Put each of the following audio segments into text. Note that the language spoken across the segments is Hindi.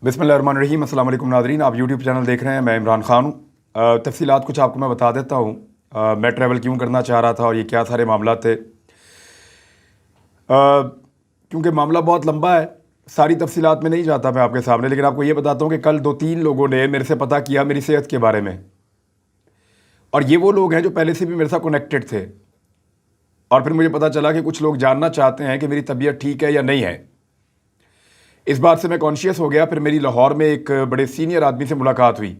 बिस्मिल्लाहिर्रहमानिर्रहीम। अस्सलाम वालेकुम नाज़रीन, आप यूट्यूब चैनल देख रहे हैं। मैं इमरान ख़ान हूँ। तफ़सीलात कुछ आपको मैं बता देता हूँ। मैं ट्रैवल क्यों करना चाह रहा था और ये क्या सारे मामला थे। क्योंकि मामला बहुत लंबा है, सारी तफ़सीलात में नहीं जाता मैं आपके सामने, लेकिन आपको ये बताता हूँ कि कल 2-3 लोगों ने मेरे से पता किया मेरी सेहत के बारे में, और ये वो लोग हैं जो पहले से भी मेरे साथ कनेक्टेड थे। और फिर मुझे पता चला कि कुछ लोग जानना चाहते हैं कि मेरी तबीयत ठीक है या नहीं है। इस बात से मैं कॉन्शियस हो गया। फिर मेरी लाहौर में एक बड़े सीनियर आदमी से मुलाकात हुई।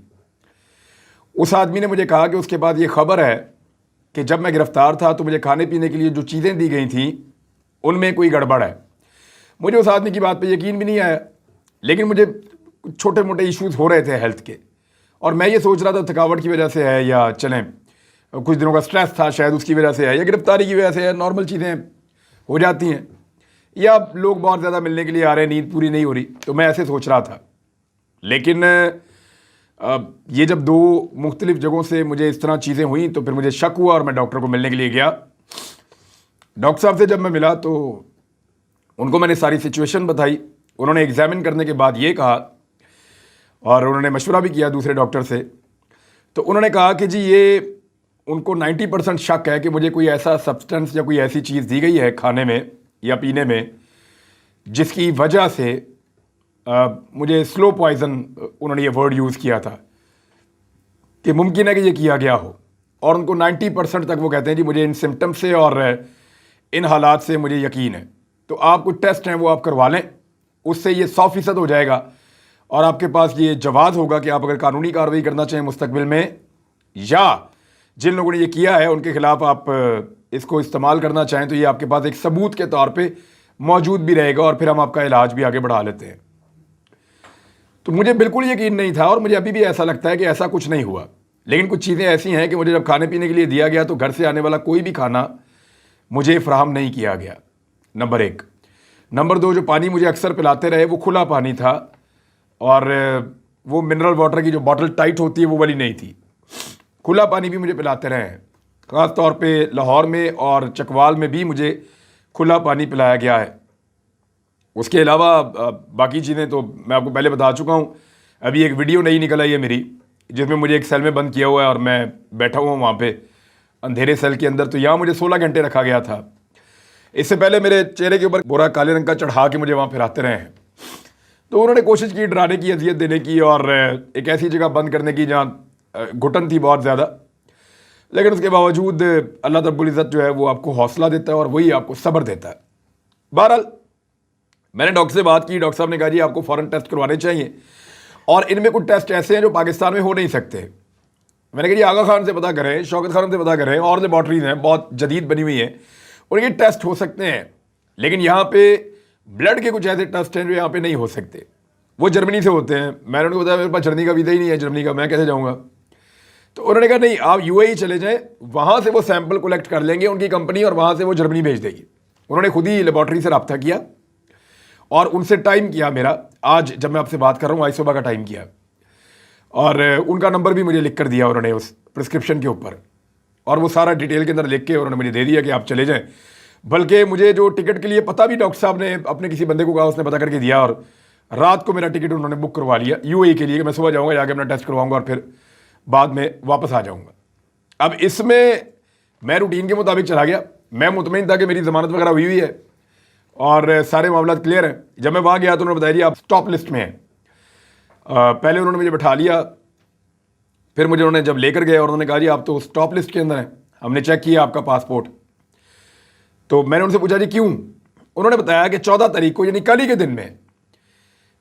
उस आदमी ने मुझे कहा कि उसके बाद ये खबर है कि जब मैं गिरफ़्तार था तो मुझे खाने पीने के लिए जो चीज़ें दी गई थी उनमें कोई गड़बड़ है। मुझे उस आदमी की बात पे यकीन भी नहीं आया, लेकिन मुझे छोटे मोटे इश्यूज़ हो रहे थे हेल्थ के, और मैं ये सोच रहा था थकावट की वजह से है, या चलें कुछ दिनों का स्ट्रेस था शायद उसकी वजह से है, या गिरफ्तारी की वजह से है। नॉर्मल चीज़ें हो जाती हैं, या लोग बहुत ज़्यादा मिलने के लिए आ रहे हैं, नींद पूरी नहीं हो रही, तो मैं ऐसे सोच रहा था। लेकिन ये जब 2 मुख्तलिफ जगहों से मुझे इस तरह चीज़ें हुई तो फिर मुझे शक हुआ और मैं डॉक्टर को मिलने के लिए गया। डॉक्टर साहब से जब मैं मिला तो उनको मैंने सारी सिचुएशन बताई। उन्होंने एग्ज़ामिन करने के बाद ये कहा, और उन्होंने मशवरा भी किया दूसरे डॉक्टर से, तो उन्होंने कहा कि जी ये उनको 90% शक है कि मुझे कोई ऐसा सब्सटेंस या कोई ऐसी चीज़ दी गई है खाने में या पीने में जिसकी वजह से मुझे स्लो पॉइज़न, उन्होंने ये वर्ड यूज़ किया था कि मुमकिन है कि ये किया गया हो। और उनको 90% तक वो कहते हैं जी मुझे इन सिम्टम से और इन हालात से मुझे यकीन है। तो आप कुछ टेस्ट हैं वो आप करवा लें, उससे ये 100% हो जाएगा, और आपके पास ये जवाज़ होगा कि आप अगर कानूनी कार्रवाई करना चाहें मुस्तकबिल में, या जिन लोगों ने ये किया है उनके ख़िलाफ़ आप इसको इस्तेमाल करना चाहें, तो ये आपके पास एक सबूत के तौर पे मौजूद भी रहेगा, और फिर हम आपका इलाज भी आगे बढ़ा लेते हैं। तो मुझे बिल्कुल यकीन नहीं था, और मुझे अभी भी ऐसा लगता है कि ऐसा कुछ नहीं हुआ। लेकिन कुछ चीज़ें ऐसी हैं कि मुझे जब खाने पीने के लिए दिया गया तो घर से आने वाला कोई भी खाना मुझे फ़राहम नहीं किया गया, नंबर 1। नंबर 2, जो पानी मुझे अक्सर पिलाते रहे वो खुला पानी था, और वो मिनरल वाटर की जो बॉटल टाइट होती है वो वाली नहीं थी। खुला पानी भी मुझे पिलाते रहे हैं, ख़ास तौर पे लाहौर में और चकवाल में भी मुझे खुला पानी पिलाया गया है। उसके अलावा बाकी चीज़ें तो मैं आपको पहले बता चुका हूँ। अभी एक वीडियो नई निकल आई है मेरी, जिसमें मुझे एक सेल में बंद किया हुआ है और मैं बैठा हुआ हूँ वहाँ पे अंधेरे सेल के अंदर। तो यहाँ मुझे 16 घंटे रखा गया था। इससे पहले मेरे चेहरे के ऊपर बोरा काले रंग का चढ़ा के मुझे वहाँ फिराते रहे हैं। तो उन्होंने कोशिश की डराने की, अजियत देने की, और एक ऐसी जगह बंद करने की जहाँ घुटन थी बहुत ज़्यादा। लेकिन उसके बावजूद अल्लाह रब्बुल इज़्ज़त जो है वो आपको हौसला देता है और वही आपको सब्र देता है। बहरहाल मैंने डॉक्टर से बात की। डॉक्टर साहब ने कहा जी आपको फ़ौरन टेस्ट करवाने चाहिए, और इनमें कुछ टेस्ट ऐसे हैं जो पाकिस्तान में हो नहीं सकते। मैंने कहा जी आगा खान से पता करें, शौकत खान से पता करें, और लेबॉर्ट्रीज़ हैं बहुत जदीद बनी हुई हैं और ये टेस्ट हो सकते हैं। लेकिन यहाँ पे ब्लड के कुछ ऐसे टेस्ट हैं जो यहाँ पे नहीं हो सकते, वो जर्मनी से होते हैं। मैंने उनको बताया मेरे पास जर्मनी का वीज़ा ही नहीं है, जर्मनी का मैं कैसे जाऊँगा। तो उन्होंने कहा नहीं आप यूएई चले जाएँ, वहाँ से वो सैंपल कलेक्ट कर लेंगे उनकी कंपनी, और वहाँ से वो जर्मनी भेज देगी। उन्होंने खुद ही लेबॉर्ट्री से रब्ता किया और उनसे टाइम किया मेरा, आज जब मैं आपसे बात कर रहा हूँ आज सुबह का टाइम किया, और उनका नंबर भी मुझे लिख कर दिया उन्होंने उस प्रिस्क्रिप्शन के ऊपर, और वो सारा डिटेल के अंदर लिख के उन्होंने मुझे दे दिया कि आप चले जाएं। बल्कि मुझे जो टिकट के लिए पता भी डॉक्टर साहब ने अपने किसी बंदे को कहा, उसने पता करके दिया, और रात को मेरा टिकट उन्होंने बुक करवा लिया यूएई के लिए कि मैं सुबह जाऊँगा, जाके अपना टेस्ट करवाऊँगा और फिर बाद में वापस आ जाऊँगा। अब इसमें मैं रूटीन के मुताबिक चला गया। मैं मुतमईन था कि मेरी ज़मानत वगैरह हुई है और सारे मामला क्लियर हैं। जब मैं वहाँ गया तो उन्होंने बताया जी आप स्टॉप लिस्ट में हैं। पहले उन्होंने मुझे बैठा लिया, फिर मुझे उन्होंने जब लेकर गए और उन्होंने कहा जी आप तो स्टॉप लिस्ट के अंदर हैं, हमने चेक किया आपका पासपोर्ट। तो मैंने उनसे पूछा जी क्यों। उन्होंने बताया कि 14 तारीख को, यानी कल ही के दिन में,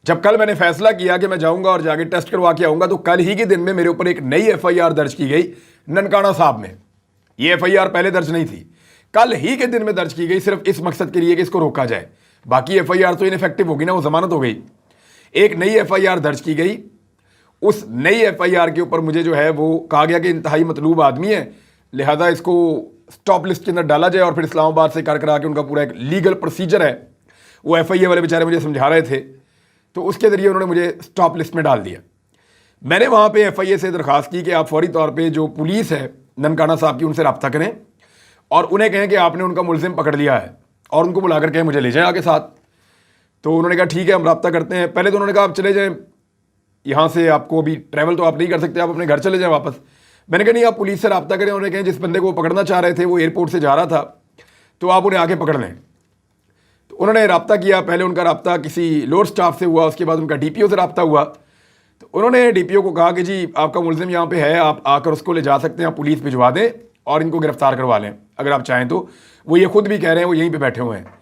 जब कल मैंने फैसला किया कि मैं जाऊंगा और जाके टेस्ट करवा के आऊँगा, तो कल ही के दिन में मेरे ऊपर एक नई एफआईआर दर्ज की गई ननकाना साहब में। ये एफआईआर पहले दर्ज नहीं थी, कल ही के दिन में दर्ज की गई, सिर्फ इस मकसद के लिए कि इसको रोका जाए। बाकी एफआईआर तो इनफेक्टिव होगी ना, वो जमानत हो गई। एक नई एफआईआर दर्ज की गई। उस नई एफआईआर के ऊपर मुझे जो है वो कहा गया कि इंतहाई मतलूब आदमी है, लिहाजा इसको स्टॉप लिस्ट के अंदर डाला जाए, और फिर इस्लामाबाद से कर करा के उनका पूरा एक लीगल प्रोसीजर है, वो एफआईए वाले बेचारे मुझे समझा रहे थे, तो उसके ज़रिए उन्होंने मुझे स्टॉप लिस्ट में डाल दिया। मैंने वहाँ पे एफआईए से दरख्वास्त की कि आप फौरी तौर पे जो पुलिस है ननकाना साहब की, उनसे रब्ता करें और उन्हें कहें कि आपने उनका मुलजिम पकड़ लिया है, और उनको बुला कर कहें मुझे ले जाएं आगे साथ। तो उन्होंने कहा ठीक है हम रब्ता करते हैं। पहले तो उन्होंने कहा आप चले जाएँ यहाँ से आपको अभी ट्रैवल तो आप नहीं कर सकते, आप अपने घर चले जाएं वापस। मैंने कहा नहीं, आप पुलिस से रब्ता करें। उन्होंने कहा जिस बंदे को वो पकड़ना चाह रहे थे वो एयरपोर्ट से जा रहा था, तो आप उन्हें आके पकड़ लें। तो उन्होंने रब्ता किया। पहले उनका रब्ता किसी लोअर स्टाफ से हुआ, उसके बाद उनका DPO से रब्ता हुआ। तो उन्होंने DPO को कहा कि जी आपका मुलजिम यहाँ पे है, आप आकर उसको ले जा सकते हैं, आप पुलिस भिजवा दें और इनको गिरफ्तार करवा लें अगर आप चाहें तो। वो ये खुद भी कह रहे हैं, वो यहीं पे बैठे हुए हैं।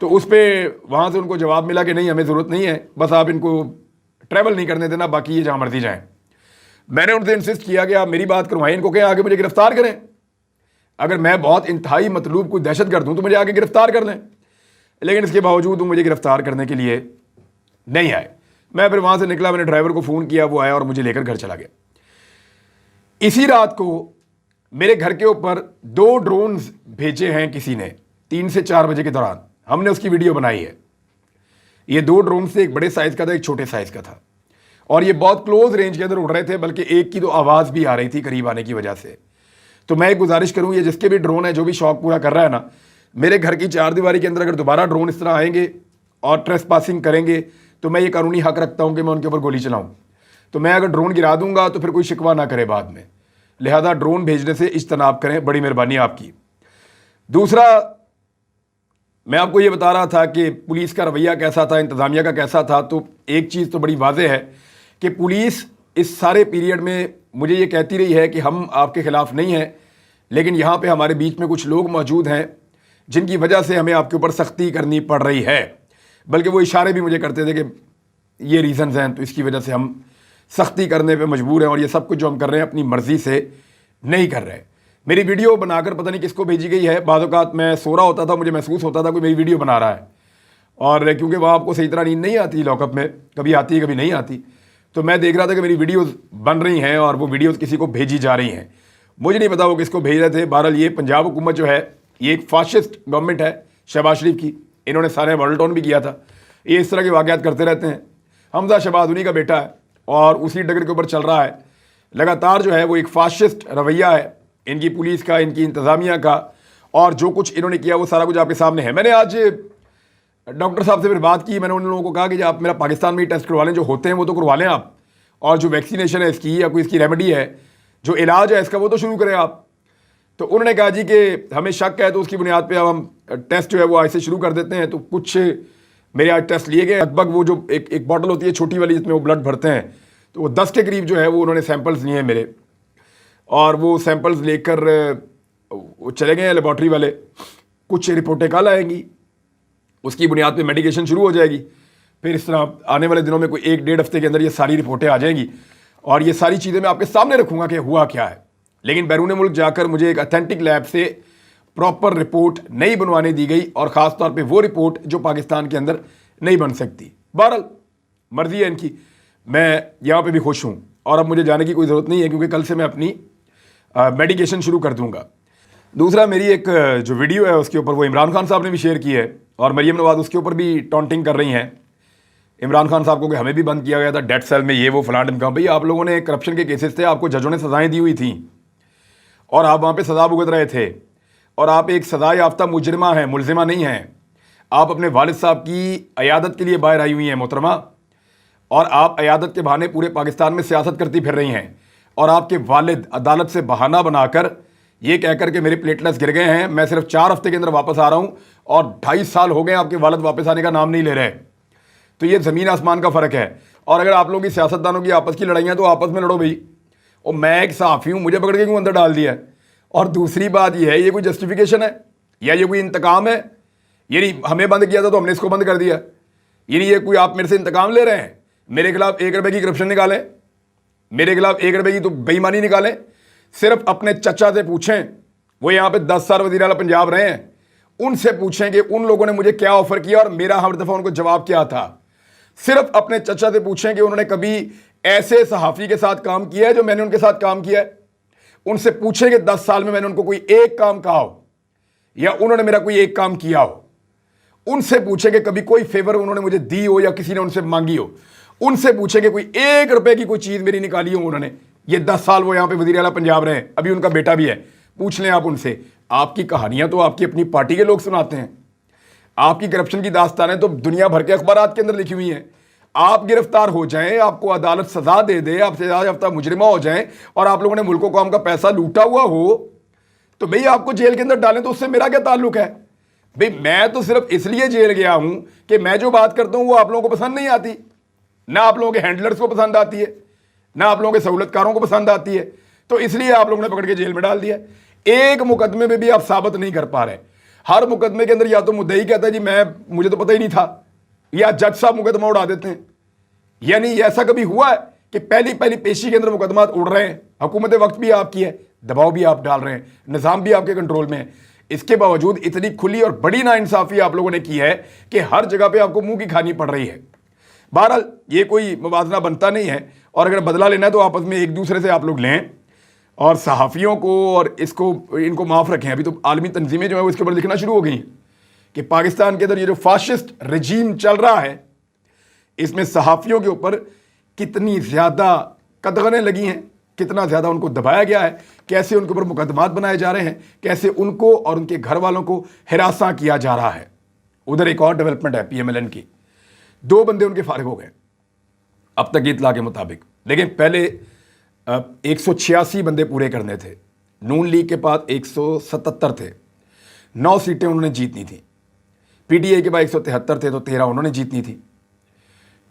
तो उस पर वहाँ से उनको जवाब मिला कि नहीं, हमें ज़रूरत नहीं है, बस आप इनको ट्रैवल नहीं करने देना, बाकी ये जहाँ मर्जी जाएँ। मैंने उनसे इंसिस्ट किया कि आप मेरी बात करवाएं, इनको कहें आगे मुझे गिरफ्तार करें। अगर मैं बहुत इंतहाई मतलूब कोई दहशतगर्द हूँ तो मुझे आगे गिरफ्तार कर लें, लेकिन इसके बावजूद वो मुझे गिरफ्तार करने के लिए नहीं आए। मैं फिर वहाँ से निकला, मैंने ड्राइवर को फ़ोन किया, वो आया और मुझे लेकर घर चला गया। इसी रात को मेरे घर के ऊपर 2 ड्रोन्स भेजे हैं किसी ने 3 से 4 बजे के दौरान। हमने उसकी वीडियो बनाई है। ये 2 ड्रोन से, एक बड़े साइज़ का था, एक छोटे साइज़ का था, और ये बहुत क्लोज रेंज के अंदर उड़ रहे थे, बल्कि एक की तो आवाज़ भी आ रही थी करीब आने की वजह से। तो मैं एक गुजारिश करूँ, ये जिसके भी ड्रोन है, जो भी शौक पूरा कर रहा है ना, मेरे घर की 4 दीवारी के अंदर अगर दोबारा ड्रोन इस तरह आएंगे और ट्रेस पासिंग करेंगे तो मैं ये कानूनी हक रखता हूँ कि मैं उनके ऊपर गोली चलाऊँ। तो मैं अगर ड्रोन गिरा दूंगा तो फिर कोई शिकवा ना करे बाद में, लिहाजा ड्रोन भेजने से इज्तनाब करें, बड़ी मेहरबानी आपकी। दूसरा, मैं आपको ये बता रहा था कि पुलिस का रवैया कैसा था, इंतज़ामिया का कैसा था। तो एक चीज़ तो बड़ी वाज़ेह है कि पुलिस इस सारे पीरियड में मुझे ये कहती रही है कि हम आपके ख़िलाफ़ नहीं हैं, लेकिन यहाँ पे हमारे बीच में कुछ लोग मौजूद हैं जिनकी वजह से हमें आपके ऊपर सख्ती करनी पड़ रही है। बल्कि वो इशारे भी मुझे करते थे कि ये रीज़न्स हैं, तो इसकी वजह से हम सख्ती करने पे मजबूर हैं, और ये सब कुछ जो हम कर रहे हैं अपनी मर्ज़ी से नहीं कर रहे। मेरी वीडियो बनाकर पता नहीं किसको भेजी गई है। बाज़ औक़ात मैं सो रहा होता था, मुझे महसूस होता था कोई मेरी वीडियो बना रहा है, और क्योंकि वहाँ आपको सही तरह नींद नहीं आती लॉकअप में, कभी आती है कभी नहीं आती, तो मैं देख रहा था कि मेरी वीडियोज़ बन रही हैं और वो वीडियोज़ किसी को भेजी जा रही हैं। मुझे नहीं पता वो किसको भेज रहे थे। बहरहाल ये पंजाब हुकूमत जो है, ये एक फाशिस्ट गवर्नमेंट है शहबाज शरीफ की, इन्होंने सारे वर्ल्ड टाउन भी किया था। ये इस तरह के वाक़यात करते रहते हैं। हमजा शहबाज उन्हीं का बेटा है और उसी डगर के ऊपर चल रहा है लगातार। जो है वो एक फाशिस्ट रवैया है इनकी पुलिस का, इनकी इंतज़ामिया का, और जो कुछ इन्होंने किया वो सारा कुछ आपके सामने है। मैंने आज डॉक्टर साहब से फिर बात की। मैंने उन लोगों को कहा कि आप मेरा पाकिस्तान में ही टेस्ट करवा लें, जो होते हैं वो तो करवा लें आप, और जो वैक्सीनेशन है इसकी या कोई इसकी रेमेडी है, जो इलाज है इसका, वो तो शुरू करें आप। तो उन्होंने कहा जी कि हमें शक है तो उसकी बुनियाद पे अब हम टेस्ट जो है वो आज से शुरू कर देते हैं। तो कुछ मेरे आज टेस्ट लिए गए। लगभग वो जो एक बॉटल होती है छोटी वाली जिसमें वो ब्लड भरते हैं, तो वो 10 के करीब जो है वो उन्होंने सैंपल्स लिए हैं मेरे, और वो सैंपल्स लेकर वो चले गए हैं लेबॉर्ट्री वाले। कुछ रिपोर्टें कल आएंगी, उसकी बुनियाद पे मेडिकेशन शुरू हो जाएगी। फिर इस तरह आने वाले दिनों में कोई 1-1.5 हफ्ते के अंदर ये सारी रिपोर्टें आ जाएंगी, और ये सारी चीज़ें मैं आपके सामने रखूँगा कि हुआ क्या है। लेकिन बैरून मुल्क जाकर मुझे एक अथेंटिक लैब से प्रॉपर रिपोर्ट नहीं बनवाने दी गई, और ख़ास तौर पे वो रिपोर्ट जो पाकिस्तान के अंदर नहीं बन सकती। बहरहाल मर्जी है इनकी, मैं यहाँ पे भी खुश हूँ, और अब मुझे जाने की कोई ज़रूरत नहीं है क्योंकि कल से मैं अपनी मेडिकेशन शुरू कर दूँगा। दूसरा, मेरी एक जो वीडियो है उसके ऊपर वो इमरान खान साहब ने भी शेयर की है, और मरीम नवाज़ उसके ऊपर भी टॉन्टिंग कर रही हैं इमरान खान साहब को कि हमें भी बंद किया गया था डेथ सेल में, ये वो फलां ढिमका। भाई आप लोगों ने करप्शन के केसेस थे, आपको जजों ने सज़ाएँ दी हुई थी और आप वहाँ पे सज़ा भुगत रहे थे, और आप एक सज़ा याफ्ता मुजरिमा हैं, मुलजिमा नहीं हैं। आप अपने वालिद साहब की अयादत के लिए बाहर आई हुई हैं मोहतरमा, और आप अयादत के बहाने पूरे पाकिस्तान में सियासत करती फिर रही हैं, और आपके वालिद अदालत से बहाना बनाकर ये कहकर के मेरे प्लेटलेट्स गिर गए हैं, मैं सिर्फ 4 हफ्ते के अंदर वापस आ रहा हूँ, और 2.5 साल हो गए आपके वालिद वापस आने का नाम नहीं ले रहे। तो ये ज़मीन आसमान का फ़र्क है। और अगर आप लोगों की सियासतदानों की आपस की लड़ाइयाँ, तो आपस में लड़ो भाई। और मैं एक सहाफ़ी हूँ, मुझे पकड़ के क्यों अंदर डाल दिया है? और दूसरी बात यह है, ये कोई जस्टिफिकेशन है या ये कोई इंतकाम है? ये नहीं हमें बंद किया था तो हमने इसको बंद कर दिया, ये नहीं ये कोई आप मेरे से इंतकाम ले रहे हैं? मेरे खिलाफ 1 रुपये की करप्शन निकालें, मेरे खिलाफ 1 रुपये की तो बेईमानी निकालें। सिर्फ अपने चचा से पूछें, वो यहाँ पे 10 साल वज़ीर आला पंजाब रहे हैं, उनसे पूछें कि उन लोगों ने मुझे क्या ऑफर किया और मेरा हर दफ़ा उनको जवाब क्या था। सिर्फ अपने चचा से पूछें कि उन्होंने कभी ऐसे सहाफ़ी के साथ काम किया है जो मैंने उनके साथ काम किया है। उनसे पूछें कि 10 साल में मैंने उनको कोई एक काम कहा हो या उन्होंने मेरा कोई एक काम किया हो। उनसे पूछें कि कभी कोई फेवर उन्होंने मुझे दी हो या किसी ने उनसे मांगी हो। उनसे पूछें कि कोई 1 रुपये की कोई चीज़ मेरी निकाली हो उन्होंने। ये 10 साल वो यहाँ पे वज़ीर आला पंजाब रहे हैं, अभी उनका बेटा भी है, पूछ लें आप उनसे। आपकी कहानियां तो आपकी अपनी पार्टी के लोग सुनाते हैं, आपकी करप्शन की दास्तानें तो दुनिया भर के अखबारात के अंदर लिखी हुई हैं। आप गिरफ्तार हो जाएं, आपको अदालत सजा दे दे, आप सजा याफ्ता मुजरिमा हो जाएं और आप लोगों ने मुल्को कौम का पैसा लूटा हुआ हो, तो भाई आपको जेल के अंदर डालें तो उससे मेरा क्या ताल्लुक है? भाई मैं तो सिर्फ इसलिए जेल गया हूं कि मैं जो बात करता हूं वो आप लोगों को पसंद नहीं आती, ना आप लोगों के हैंडलर्स को पसंद आती है, ना आप लोगों के सहूलतकारों को पसंद आती है, तो इसलिए आप लोगों ने पकड़ के जेल में डाल दिया। एक मुकदमे में भी आप साबित नहीं कर पा रहे। हर मुकदमे के अंदर या तो मुद्दई कहता है जी मुझे तो पता ही नहीं था, या जज साहब मुकदमा उड़ा देते हैं। यानी ऐसा कभी हुआ है कि पहली पहली पेशी के अंदर मुकदमा उड़ रहे हैं? हुकूमत वक्त भी आपकी है, दबाव भी आप डाल रहे हैं, निज़ाम भी आपके कंट्रोल में है, इसके बावजूद इतनी खुली और बड़ी नाइंसाफ़ी आप लोगों ने की है कि हर जगह पे आपको मुंह की खानी पड़ रही है। बहरहाल ये कोई मुवाजना बनता नहीं है, और अगर बदला लेना है तो आपस में एक दूसरे से आप लोग लें, और सहाफ़ियों को और इनको माफ़ रखें। अभी तो आलमी तंजीमें जो है वो इसके ऊपर लिखना शुरू हो गई कि पाकिस्तान के अंदर ये जो फाशिस्ट रजीम चल रहा है, इसमें सहाफ़ियों के ऊपर कितनी ज़्यादा कदगनें लगी हैं, कितना ज़्यादा उनको दबाया गया है, कैसे उनके ऊपर मुकदमात बनाए जा रहे हैं, कैसे उनको और उनके घर वालों को हिरासा किया जा रहा है। उधर एक और डेवलपमेंट है PMLN की, 2 बंदे उनके फारिग हो गए अब तक इतला के मुताबिक, लेकिन पहले 186 बंदे पूरे करने थे। नून लीग के पास 177 थे, 9 सीटें उन्होंने जीतनी थी। PTI के पास 173 थे, तो 13 उन्होंने जीतनी थी।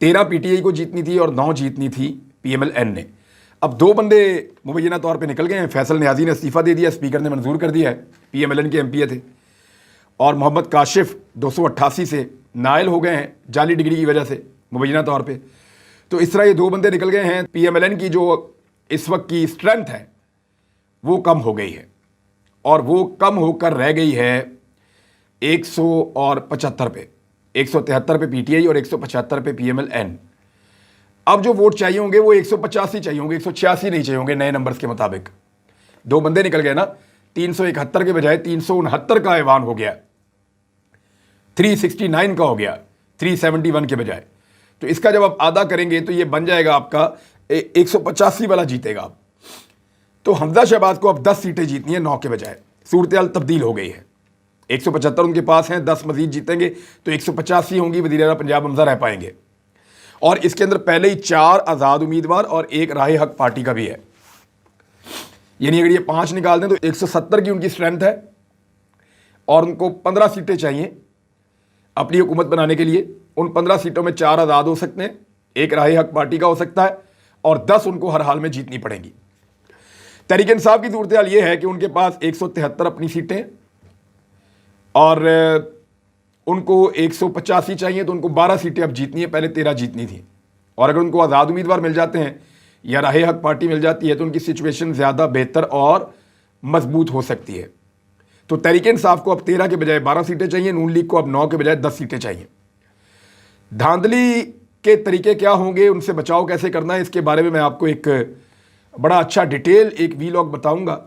13 PTI को जीतनी थी और 9 जीतनी थी PMLN ने। अब 2 बंदे मुबैना तौर पे निकल गए हैं। फैसल न्याजी ने इस्तीफ़ा दे दिया, स्पीकर ने मंजूर कर दिया है, PMLN के MPA थे। और मोहम्मद काशिफ 288 से नायल हो गए हैं जाली डिग्री की वजह से मुबैना तौर पे। तो इस तरह ये 2 बंदे निकल गए हैं। PMLN की जो इस वक्त की स्ट्रेंथ है वो कम हो गई है, और वो कम होकर रह गई है 175 पे, 173 पे PTI और 175 पे PMLN। अब जो वोट चाहिए होंगे वो 185 चाहिए होंगे, 186 नहीं चाहिए होंगे नए नंबर्स के मुताबिक। 2 बंदे निकल गए ना, 371 के बजाय 369 का ऐवान हो गया, 369 का हो गया 371 के बजाय। तो इसका जब आप आधा करेंगे तो ये बन जाएगा आपका 185 वाला जीतेगा आप। तो हमजा शहबाज को अब 10 सीटें जीतनी है 9 के बजाय। सूरत हाल तब्दील हो गई है, 175 उनके पास हैं, 10 मजीद जीतेंगे तो 185 होंगी। वज़ीर आला पंजाब हमजा रह पाएंगे, और इसके अंदर पहले ही 4 आज़ाद उम्मीदवार और 1 राहे हक पार्टी का भी है। यानी अगर ये 5 निकाल दें तो 170 की उनकी स्ट्रेंथ है, और उनको 15 सीटें चाहिए अपनी हुकूमत बनाने के लिए। उन 15 सीटों में 4 आज़ाद हो सकते हैं, 1 राहे हक पार्टी का हो सकता है, और 10 उनको हर हाल में जीतनी पड़ेंगी। तहरीक इंसाफ की सूरत हाल ये है कि उनके पास 173 अपनी सीटें, और उनको 185 चाहिए, तो उनको 12 सीटें अब जीतनी है, पहले 13 जीतनी थी। और अगर उनको आज़ाद उम्मीदवार मिल जाते हैं या राहे हक पार्टी मिल जाती है तो उनकी सिचुएशन ज़्यादा बेहतर और मजबूत हो सकती है। तो तहरीक इंसाफ को अब 13 के बजाय 12 सीटें चाहिए, नून लीग को अब 9 के बजाय 10 सीटें चाहिए। धांधली के तरीके क्या होंगे, उनसे बचाव कैसे करना है, इसके बारे में मैं आपको एक बड़ा अच्छा डिटेल एक वीलॉग बताऊंगा।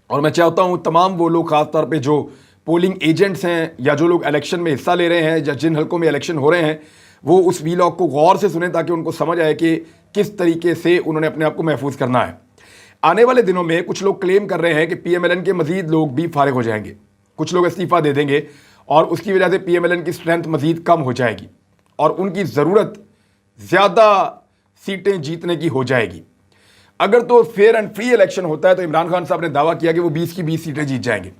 और मैं चाहता हूं तमाम वो लोग, ख़ास तौर पे जो पोलिंग एजेंट्स हैं या जो लोग इलेक्शन में हिस्सा ले रहे हैं या जिन हलकों में इलेक्शन हो रहे हैं, वो उस वीलॉग को गौर से सुने ताकि उनको समझ आए कि किस तरीके से उन्होंने अपने आप को महफूज करना है। आने वाले दिनों में कुछ लोग क्लेम कर रहे हैं कि PMLN के मजीद लोग भी फारिग हो जाएंगे, कुछ लोग इस्तीफ़ा दे देंगे, और उसकी वजह से PMLN की स्ट्रेंथ मजीद कम हो जाएगी और उनकी ज़रूरत ज़्यादा सीटें जीतने की हो जाएगी। अगर तो फेयर एंड फ्री इलेक्शन होता है तो इमरान खान साहब ने दावा किया कि वो 20 की 20 सीटें जीत जाएंगे,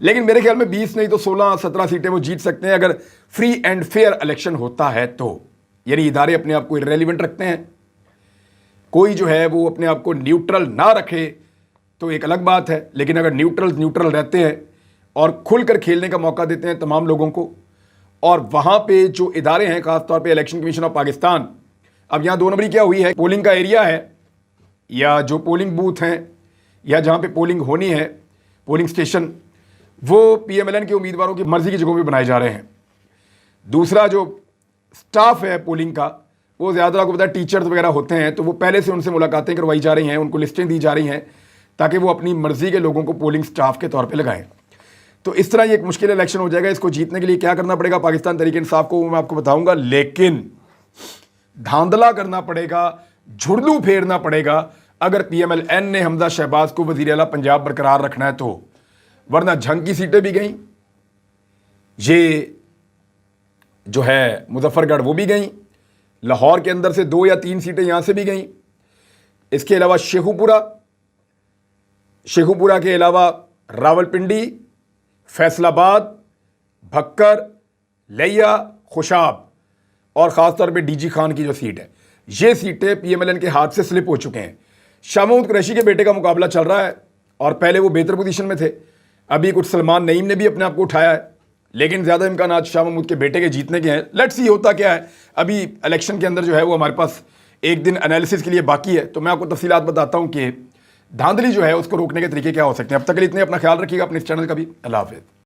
लेकिन मेरे ख्याल में 20 नहीं तो 16-17 सीटें वो जीत सकते हैं अगर फ्री एंड फेयर इलेक्शन होता है तो। यानी इदारे अपने आप को इररेलेवेंट रखते हैं, कोई जो है वो अपने आप को न्यूट्रल ना रखे तो एक अलग बात है, लेकिन अगर न्यूट्रल रहते हैं और खुलकर खेलने का मौका देते हैं तमाम लोगों को, और वहाँ पे जो इदारे हैं, खासतौर पे इलेक्शन कमीशन ऑफ पाकिस्तान, अब यहाँ 2 नंबरी क्या हुई है, पोलिंग का एरिया है या जो पोलिंग बूथ हैं या जहाँ पे पोलिंग होनी है, पोलिंग स्टेशन, वो PMLN के उम्मीदवारों की मर्जी की जगहों पे बनाए जा रहे हैं। दूसरा जो स्टाफ है पोलिंग का, वो ज़्यादा आपको पता है टीचर्स वगैरह होते हैं, तो वो पहले से उनसे मुलाकातें करवाई जा रही हैं, उनको लिस्टें दी जा रही हैं ताकि वो अपनी मर्जी के लोगों को पोलिंग स्टाफ के तौर पे लगाएं। तो इस तरह ये एक मुश्किल इलेक्शन हो जाएगा। इसको जीतने के लिए क्या करना पड़ेगा पाकिस्तान तहरीक इंसाफ को, वो मैं आपको बताऊंगा, लेकिन धांधला करना पड़ेगा, झुर्दू फेरना पड़ेगा अगर PMLN ने हमजा शहबाज को वज़ीर आला पंजाब बरकरार रखना है तो, वरना झंग की सीटें भी गई, ये जो है मुजफ्फरगढ़ वो भी गई, लाहौर के अंदर से 2 या 3 सीटें यहाँ से भी गई। इसके अलावा शेखुपुरा के अलावा रावलपिंडी, फैसलाबाद, भक्कर, लिया, खुशाब और ख़ासतौर पे डीजी खान की जो सीट है, ये सीटें पीएमएलएन के हाथ से स्लिप हो चुके हैं। शाह महमूद कुरैशी के बेटे का मुकाबला चल रहा है और पहले वो बेहतर पोजीशन में थे, अभी कुछ सलमान नईम ने भी अपने आप को उठाया है, लेकिन ज़्यादा इम्कान आज शाह महमूद के बेटे के जीतने के हैं। लेट्स सी होता क्या है। अभी इलेक्शन के अंदर जो है वो हमारे पास एक दिन एनालिसिस के लिए बाकी है, तो मैं आपको तफसीलात बताता हूँ कि धांधली जो है उसको रोकने के तरीके क्या हो सकते हैं। अब तक के लिए इतने, अपना ख्याल रखिएगा, अपने इस चैनल का भी। अल्लाह हाफ़िज़।